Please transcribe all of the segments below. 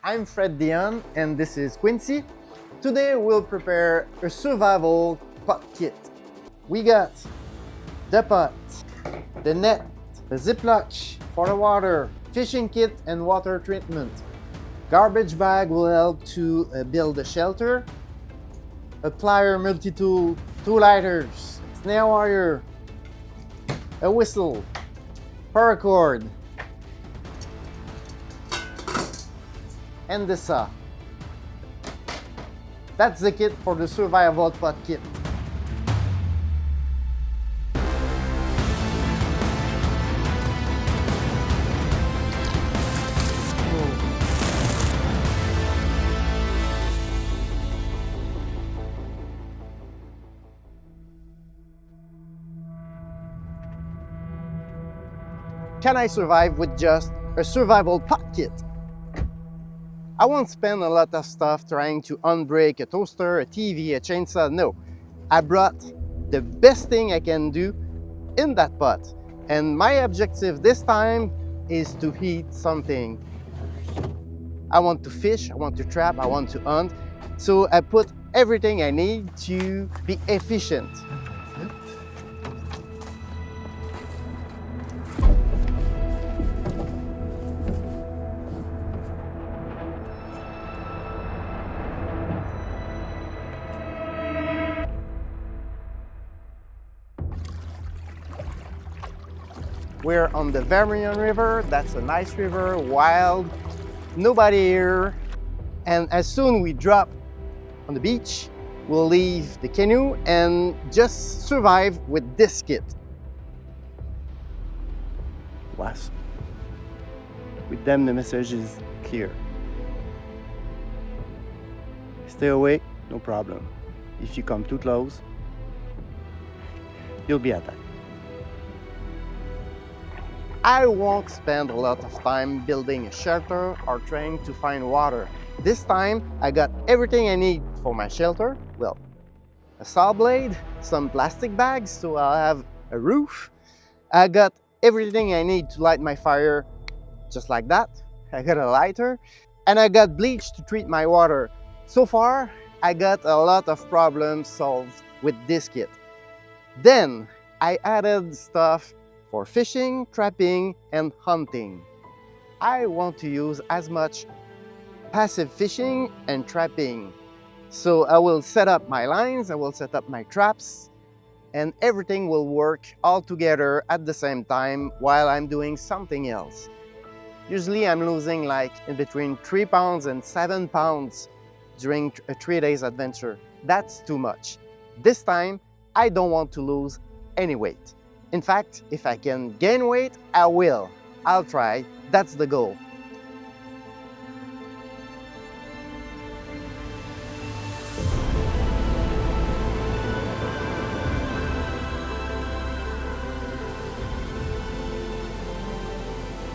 I'm Fred Dion and this is Quincy. Today we'll prepare a survival pot kit. We got the pot, the net, the Ziploc for the water, fishing kit and water treatment. Garbage bag will help to build a shelter. A plier multi-tool, 2 lighters, snail wire, a whistle, paracord, and the saw. That's the kit for the survival pot kit. Can I survive with just a survival pot kit? I won't spend a lot of stuff trying to unbreak a toaster, a TV, a chainsaw. No, I brought the best thing I can do in that pot. And my objective this time is to eat something. I want to fish, I want to trap, I want to hunt. So I put everything I need to be efficient. We're on the Vermilion River. That's a nice river, wild, nobody here. And as soon we drop on the beach, we'll leave the canoe and just survive with this kit. Wasp. With them, the message is clear. Stay away, no problem. If you come too close, you'll be attacked. I won't spend a lot of time building a shelter or trying to find water. This time, I got everything I need for my shelter. Well, a saw blade, some plastic bags so I'll have a roof. I got everything I need to light my fire just like that. I got a lighter and I got bleach to treat my water. So far, I got a lot of problems solved with this kit. Then, I added stuff for fishing, trapping, and hunting. I want to use as much passive fishing and trapping. So I will set up my lines, I will set up my traps, and everything will work all together at the same time while I'm doing something else. Usually I'm losing like in between 3 pounds and 7 pounds during a 3 days adventure. That's too much. This time, I don't want to lose any weight. In fact, if I can gain weight, I will. I'll try. That's the goal.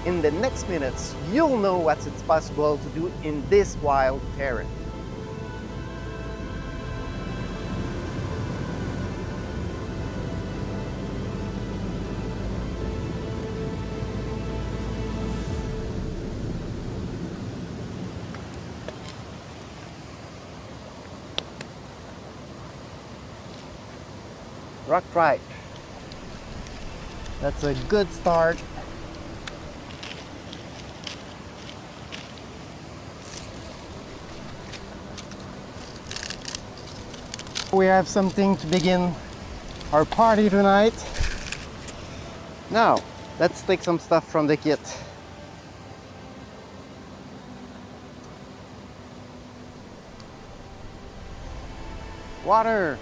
In the next minutes, you'll know what it's possible to do in this wild terrain. Rock pipe. That's a good start. We have something to begin our party tonight. Now, let's take some stuff from the kit. Water.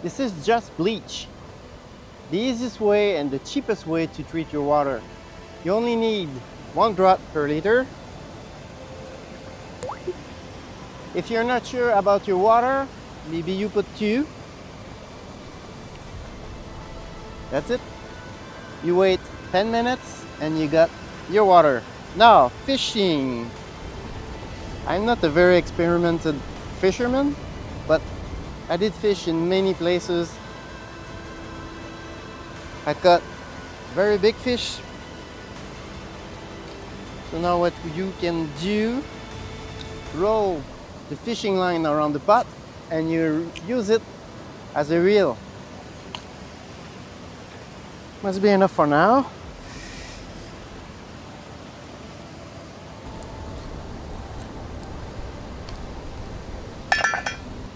This is just bleach. The easiest way and the cheapest way to treat your water. You only need 1 drop per liter. If you're not sure about your water, maybe you put 2. That's it. You wait 10 minutes and you got your water. Now, fishing. I'm not a very experimented fisherman, but I did fish in many places. I caught very big fish. So now what you can do, roll the fishing line around the pot and you use it as a reel. Must be enough for now.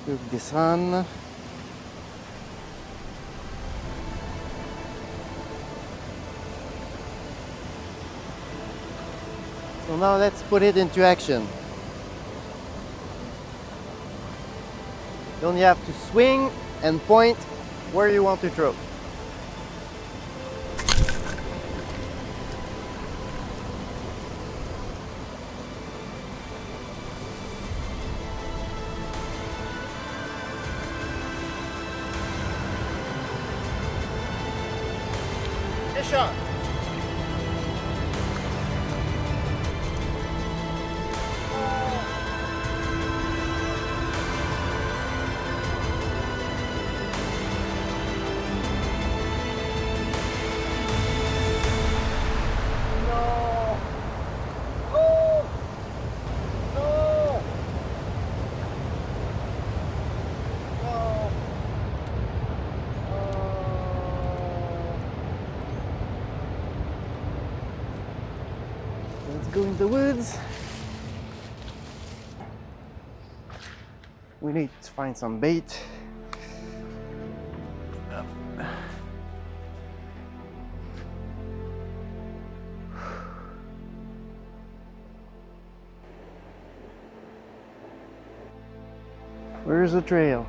Cook this on. So now let's put it into action. You only have to swing and point where you want to throw. Good shot. Let's go in the woods. We need to find some bait. Where's the trail?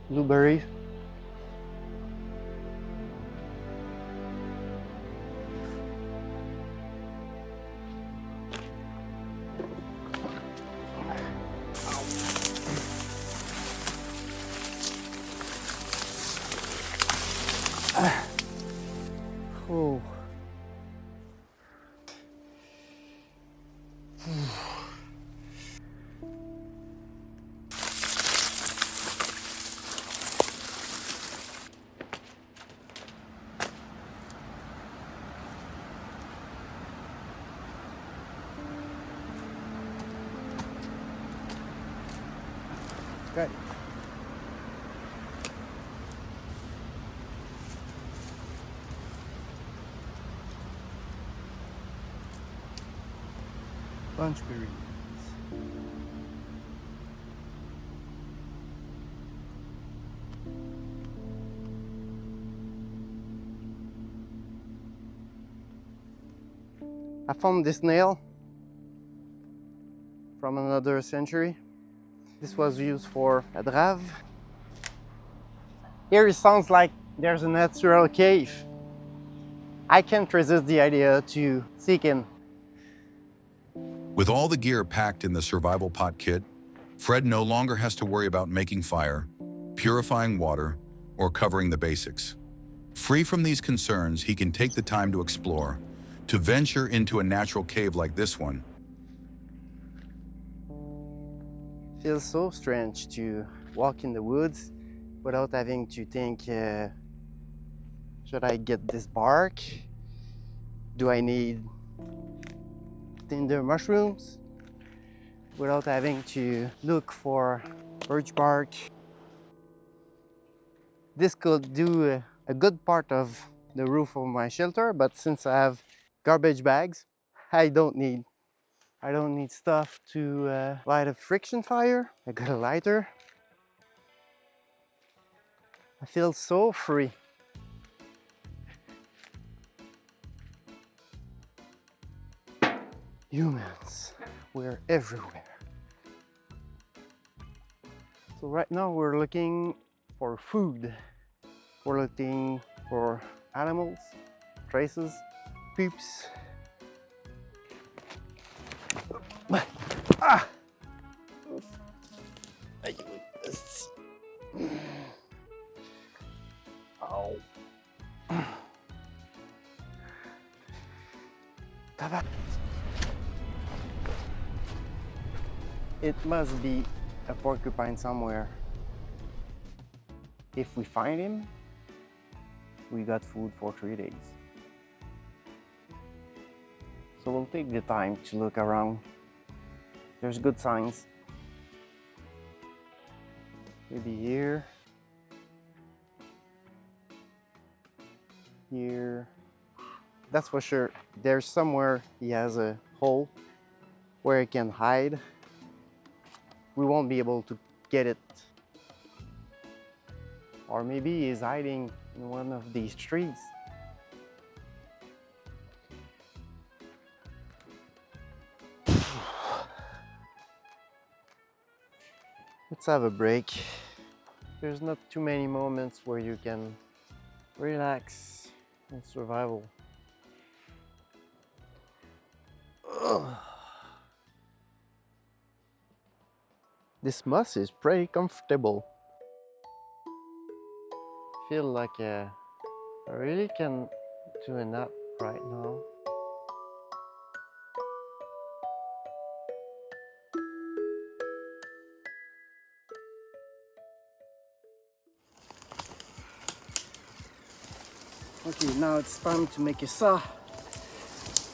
Blueberry. Oh. Got it. Bunch berries. I found this nail from another century. This was used for a drave. Here it sounds like there's a natural cave. I can't resist the idea to seek in. With all the gear packed in the survival pot kit, Fred no longer has to worry about making fire, purifying water, or covering the basics. Free from these concerns, he can take the time to explore, to venture into a natural cave like this one. Feels so strange to walk in the woods without having to think, should I get this bark? Do I need tinder mushrooms? Without having to look for birch bark. This could do a good part of the roof of my shelter, but since I have garbage bags, I don't need stuff to light a friction fire. I got a lighter. I feel so free. Humans, we're everywhere. So right now we're looking for food. We're looking for animals, traces, poops. Ah! Ow. It must be a porcupine somewhere. If we find him, we got food for 3 days. So we'll take the time to look around. There's good signs. Maybe here. Here. That's for sure. There's somewhere he has a hole where he can hide. We won't be able to get it. Or maybe he's hiding in one of these trees. Let's have a break. There's not too many moments where you can relax in survival. Ugh. This moss is pretty comfortable. Feel like I really can do a nap right now. Okay, now it's time to make a saw.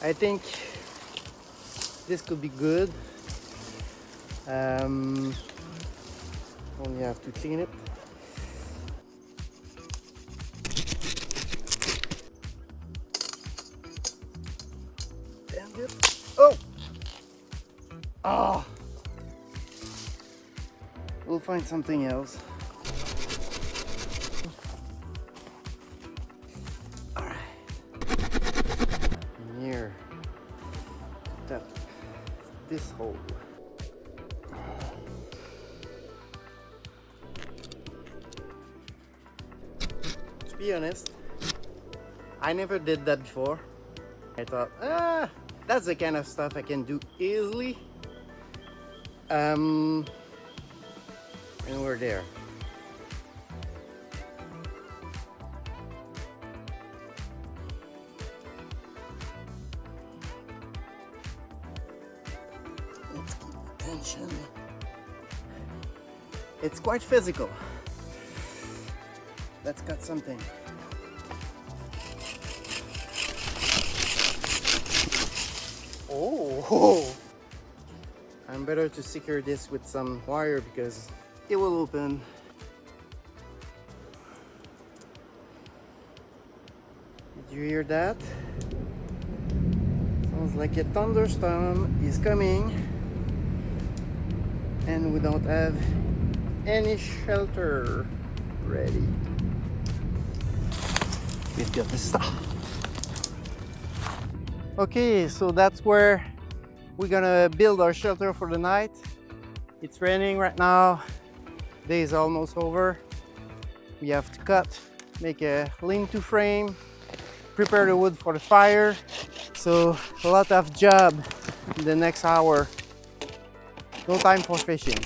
I think this could be good. Only have to clean it. Damn it. Oh! Ah! We'll find something else. Here, that this hole. To be honest, I never did that before. I thought, that's the kind of stuff I can do easily. And we're there. Let's keep attention. It's quite physical. Let's cut something. Oh! I'm better to secure this with some wire because it will open. Did you hear that? Sounds like a thunderstorm is coming and we don't have any shelter ready. We've got the stuff. Okay, so that's where we're gonna build our shelter for the night. It's raining right now. Day is almost over. We have to cut, make a lean-to frame, prepare the wood for the fire. So a lot of job in the next hour. No time for fishing.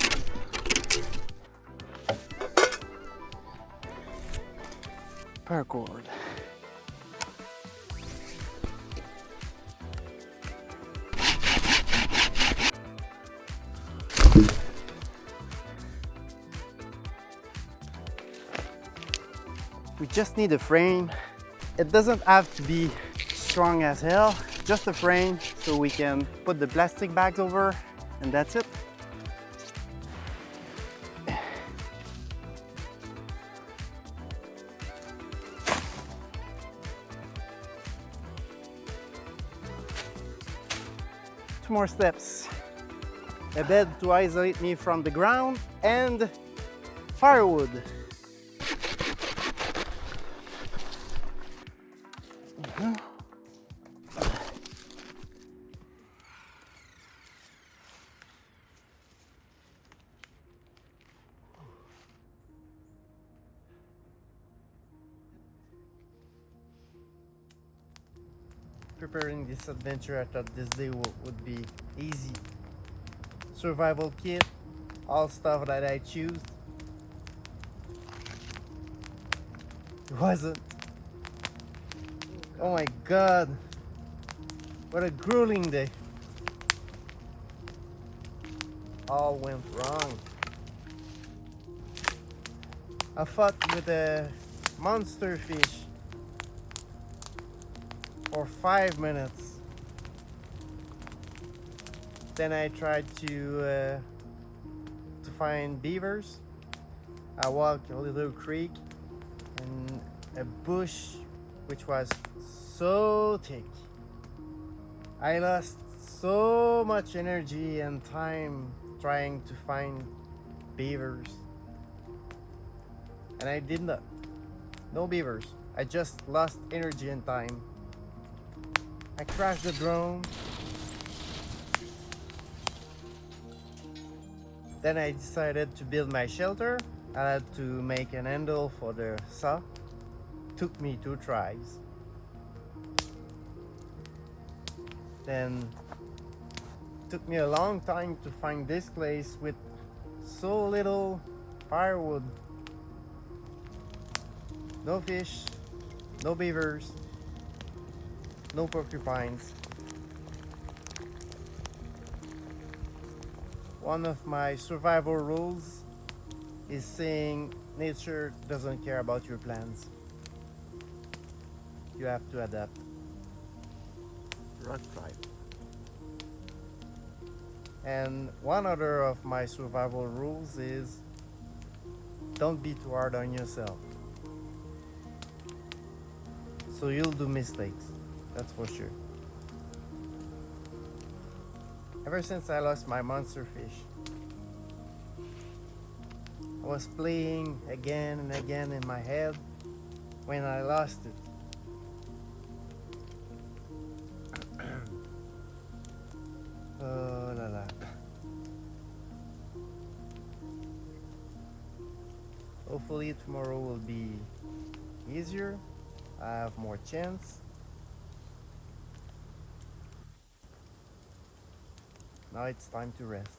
Paracord. We just need a frame. It doesn't have to be strong as hell, just a frame so we can put the plastic bags over, and that's it. Two more steps. A bed to isolate me from the ground and firewood. Preparing this adventure, I thought this day would be easy. Survival kit, all stuff that I choose. It wasn't. Oh my god, what a grueling day. all went wrong. I fought with a monster fish for 5 minutes. Then I tried to find beavers. I walked a little creek and a bush which was so thick. I lost so much energy and time trying to find beavers. And I did not. No beavers. I just lost energy and time. I crashed the drone. Then I decided to build my shelter. I had to make an handle for the saw. Took me 2 tries. Then took me a long time to find this place with so little firewood. No fish, no beavers, no porcupines. One of my survival rules is saying nature doesn't care about your plans. You have to adapt. Rock tribe. And one other of my survival rules is don't be too hard on yourself. So you'll do mistakes, that's for sure. Ever since I lost my monster fish, I was playing again and again in my head when I lost it. Oh la la. Hopefully tomorrow will be easier. I have more chance. Now it's time to rest.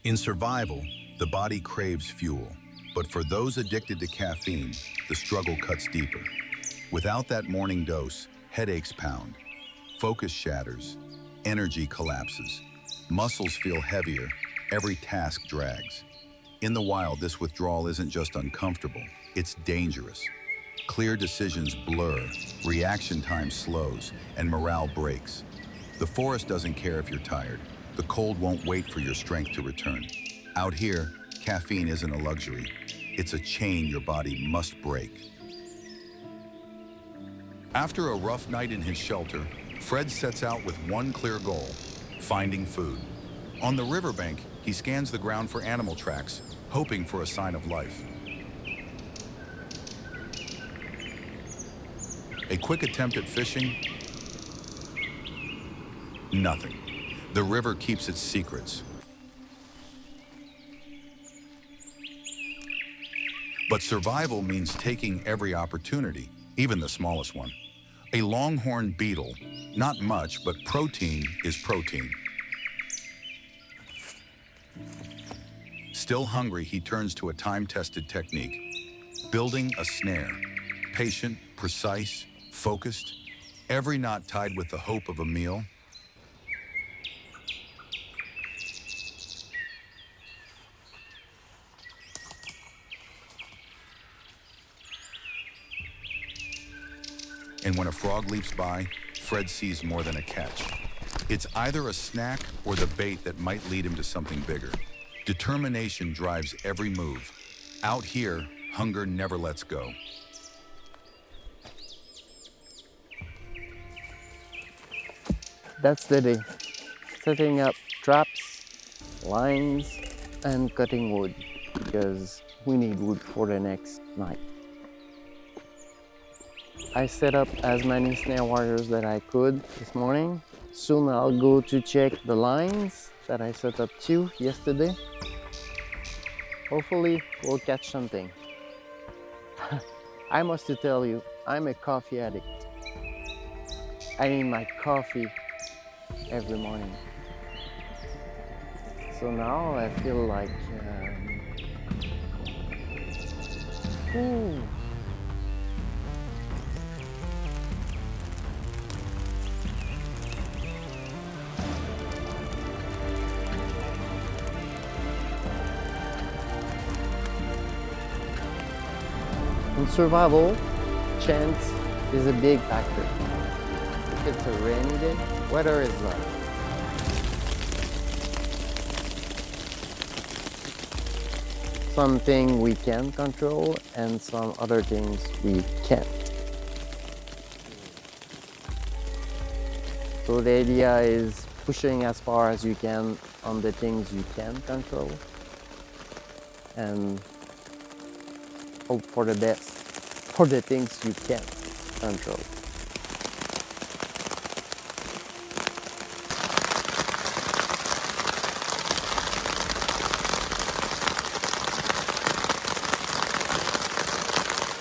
In survival, the body craves fuel, but for those addicted to caffeine, the struggle cuts deeper. Without that morning dose, headaches pound, focus shatters, energy collapses, muscles feel heavier, every task drags. In the wild, this withdrawal isn't just uncomfortable, it's dangerous. Clear decisions blur, reaction time slows, and morale breaks. The forest doesn't care if you're tired. The cold won't wait for your strength to return. Out here, caffeine isn't a luxury. It's a chain your body must break. After a rough night in his shelter, Fred sets out with one clear goal: finding food. On the riverbank, he scans the ground for animal tracks, hoping for a sign of life. A quick attempt at fishing, nothing. The river keeps its secrets. But survival means taking every opportunity, even the smallest one. A longhorn beetle, not much, but protein is protein. Still hungry, he turns to a time-tested technique, building a snare. Patient, precise, focused, every knot tied with the hope of a meal. And when a frog leaps by, Fred sees more than a catch. It's either a snack or the bait that might lead him to something bigger. Determination drives every move. Out here, hunger never lets go. That's the day. Setting up traps, lines, and cutting wood because we need wood for the next night. I set up as many snare wires that I could this morning. Soon I'll go to check the lines that I set up too yesterday. Hopefully we'll catch something. I must tell you, I'm a coffee addict. I need my coffee every morning. So now I feel like ooh. In survival, chance is a big factor. If it's a rainy day, weather is not. Something we can control and some other things we can't. So the idea is pushing as far as you can on the things you can control and hope for the best for the things you can't control.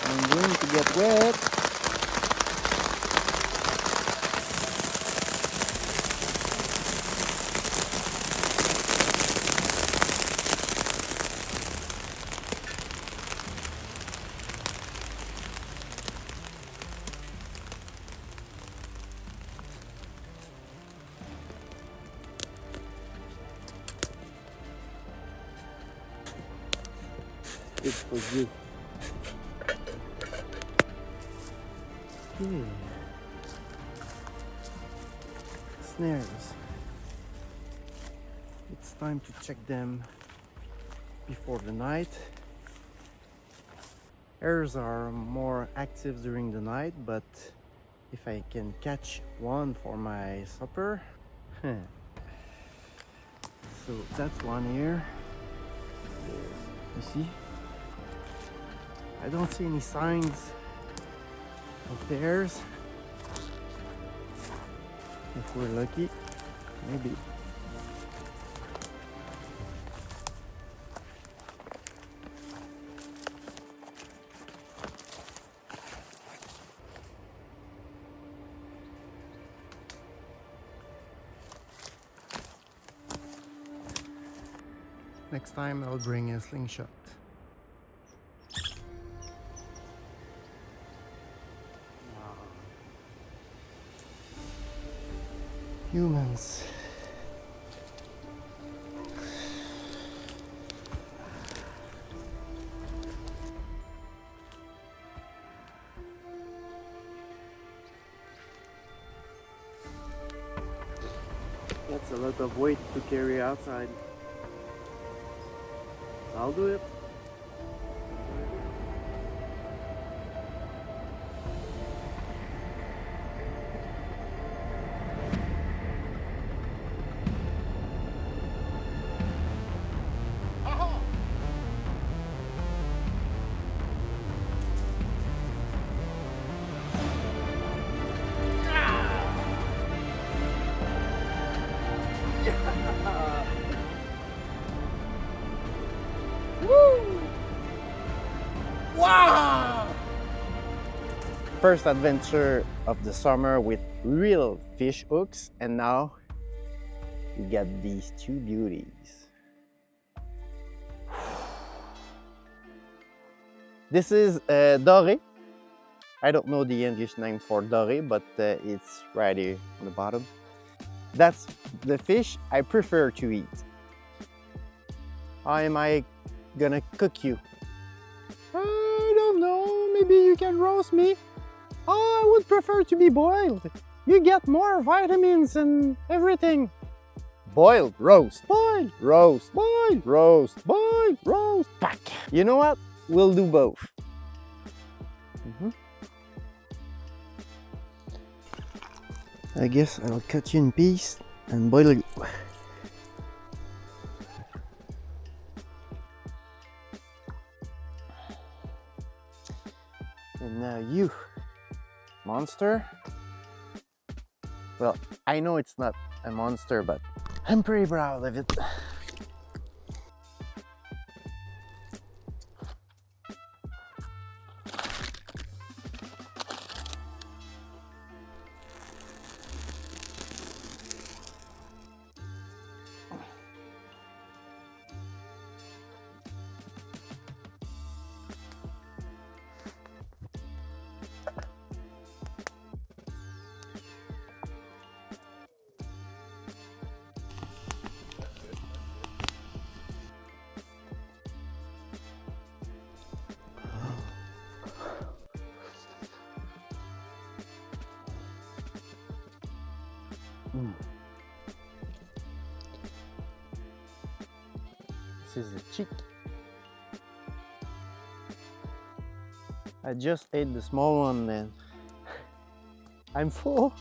I'm going to get wet. It's for you. Snares. It's time to check them before the night. Hares are more active during the night, but if I can catch one for my supper, so that's one here. You see? I don't see any signs of the hares. If we're lucky, maybe. Next time I'll bring a slingshot. Humans. That's a lot of weight to carry outside. I'll do it. Woo! Wow! First adventure of the summer with real fish hooks, and now we got these two beauties. This is doré. I don't know the English name for doré, but it's right here on the bottom. That's the fish I prefer to eat. How am I gonna cook you? I don't know, maybe you can roast me. I would prefer to be boiled. You get more vitamins and everything. Boiled, roast, boiled, roast, boiled, roast, boiled, roast, pack. You know what? We'll do both. I guess I'll cut you in pieces and boil you. And now you, monster. Well, I know it's not a monster, but I'm pretty proud of it. This is the cheek. I just ate the small one and I'm full.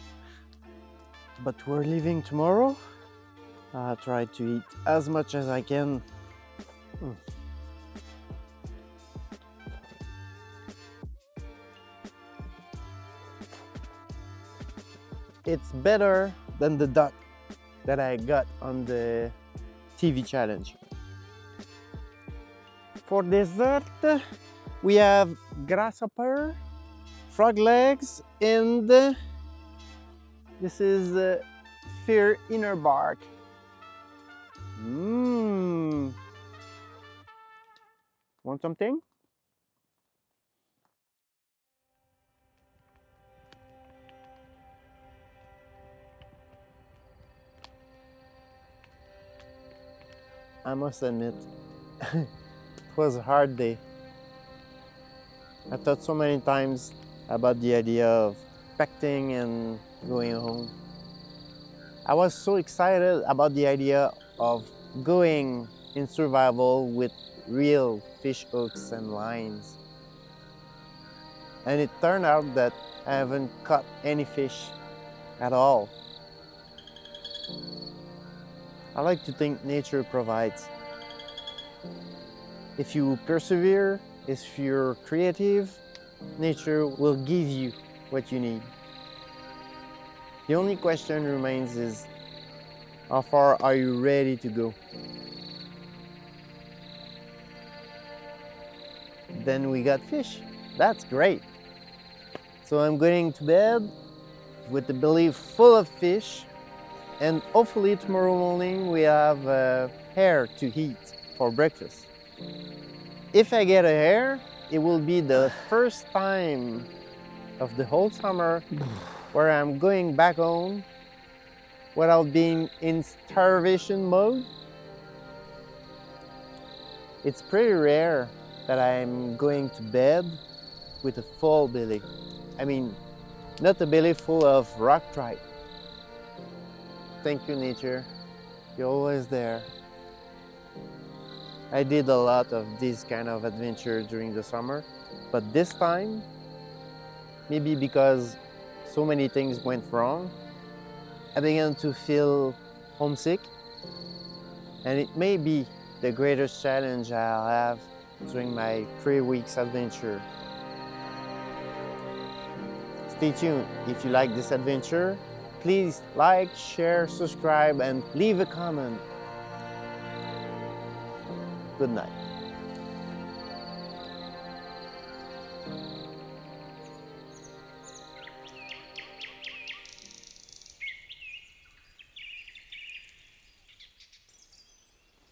But we're leaving tomorrow. I'll try to eat as much as I can. It's better than the duck that I got on the TV challenge. For dessert, we have grasshopper, frog legs, and this is fear inner bark. Want something? I must admit, it was a hard day. I thought so many times about the idea of packing and going home. I was so excited about the idea of going in survival with real fish hooks and lines. And it turned out that I haven't caught any fish at all. I like to think nature provides. If you persevere, if you're creative, nature will give you what you need. The only question remains is, how far are you ready to go? Then we got fish. That's great. So I'm going to bed with the belly full of fish, and hopefully tomorrow morning we have hare to eat for breakfast. If I get a hare, it will be the first time of the whole summer where I'm going back home without being in starvation mode. It's pretty rare that I'm going to bed with a full belly. I mean, not a belly full of rock tripe. Thank you, nature. You're always there. I did a lot of this kind of adventure during the summer, but this time, maybe because so many things went wrong, I began to feel homesick, and it may be the greatest challenge I'll have during my 3 weeks adventure. Stay tuned. If you like this adventure, please like, share, subscribe, and leave a comment. Good night.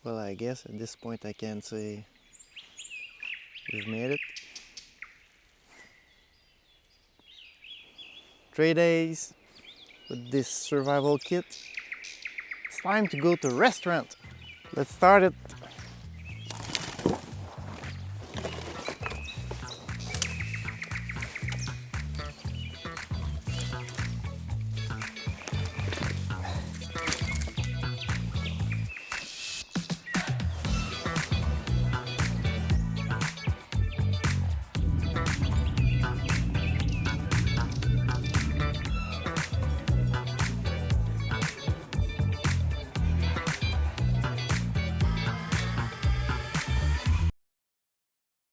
Well, I guess at this point I can say we've made it. 3 days with this survival kit. It's time to go to a restaurant. Let's start it.